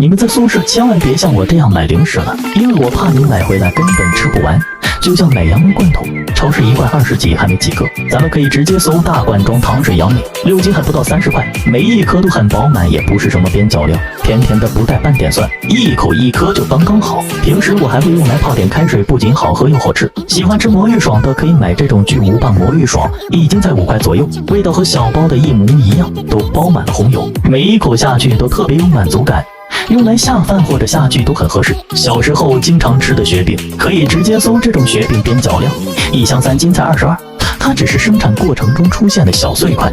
你们在宿舍千万别像我这样买零食了，因为我怕你买回来根本吃不完。就像买杨梅罐头，超市1罐20几还没几个，咱们可以直接搜大罐装糖水杨梅，6斤还不到30块，每一颗都很饱满，也不是什么边角料，甜甜的不带半点酸，一口一颗就刚刚好。平时我还会用来泡点开水，不仅好喝又好吃。喜欢吃魔芋爽的可以买这种巨无霸魔芋爽，一斤在5块左右，味道和小包的一模一样，都包满了红油，每一口下去都特别有满足感。用来下饭或者下剧都很合适。小时候经常吃的雪饼，可以直接搜这种雪饼边角料，1箱3斤才22，它只是生产过程中出现的小碎块，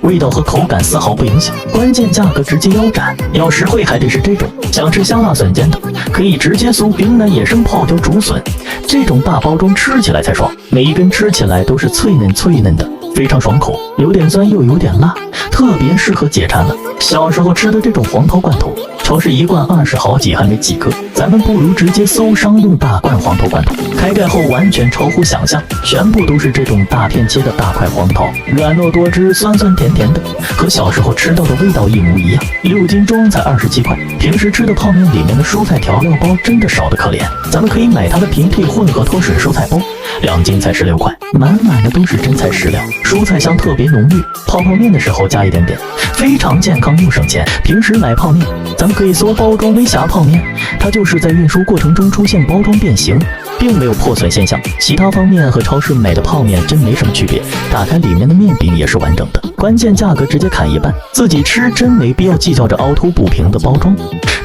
味道和口感丝毫不影响，关键价格直接腰斩。要实惠还得是这种。想吃香辣笋尖的，可以直接搜云南野生泡椒竹笋，这种大包装吃起来才爽，每一根吃起来都是脆嫩脆嫩的，非常爽口，有点酸又有点辣，特别适合解馋了。小时候吃的这种黄桃罐头，超市1罐20好几还没几个，咱们不如直接搜商用大罐黄桃罐头，开盖后完全超乎想象，全部都是这种大片切的大块黄桃，软糯多汁，酸酸甜甜的，和小时候吃到的味道一模一样。6斤装才27块，平时吃的泡面里面的蔬菜调料包真的少得可怜，咱们可以买它的平替混合脱水蔬菜包，2斤才16块，满满的都是真材实料，蔬菜香特别浓郁，泡面的时候加一点点，非常健康又省钱。平时买泡面，咱们可以搜包装微瑕泡面，它就是在运输过程中出现包装变形，并没有破损现象。其他方面和超市买的泡面真没什么区别，打开里面的面饼也是完整的，关键价格直接砍一半，自己吃真没必要计较这凹凸不平的包装。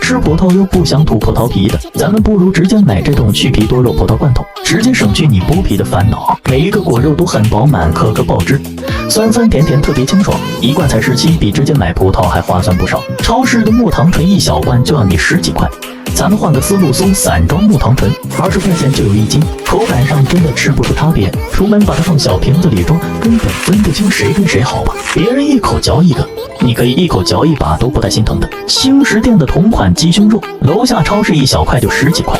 吃葡萄又不想吐葡萄皮的，咱们不如直接买这种去皮多肉葡萄罐头，直接省去你剥皮的烦恼。每一个果肉都很饱满，颗颗爆汁，酸酸甜甜特别清爽，1罐才17，比直接买葡萄还划算不少。超市的木糖醇1小罐就要你10几块，咱们换个思路，搜散装木糖醇，20块钱就有1斤，口感上真的吃不出差别。出门把它放小瓶子里装，根本分不清谁跟谁好吧。别人一口嚼一个，你可以一口嚼一把都不带心疼的。轻食店的同款鸡胸肉，楼下超市1小块就10几块，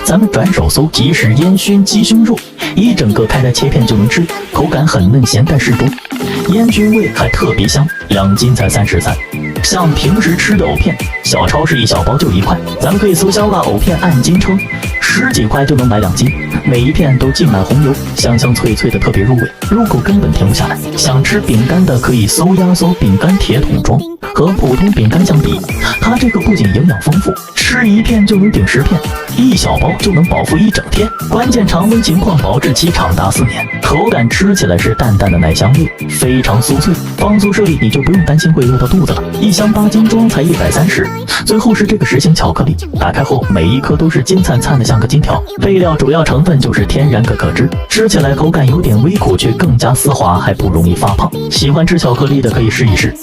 咱们转手搜即食烟熏鸡胸肉，一整个开来切片就能吃，口感很嫩，咸淡适中，烟熏味还特别香，2斤才33。像平时吃的藕片，小超市1小包就1块，咱们可以搜香辣藕片按斤称，10几块就能买2斤，每一片都浸满红油，香香脆脆的特别入味，入口根本停不下来。想吃饼干的可以搜压缩饼干铁桶装，和普通饼干相比，它这个不仅营养丰富，吃1片就能顶10片，1小包就能饱腹1整天，关键常温情况保质期长达4年，口感吃起来是淡淡的奶香味，非常酥脆，放宿舍里你就不用担心会饿到肚子了。1箱8斤装才130。最后是这个实心巧克力，打开后每一颗都是金灿灿的，像个金条，配料主要成分就是天然可可脂，吃起来口感有点微苦，却更加丝滑，还不容易发胖。喜欢吃巧克力的可以试一试。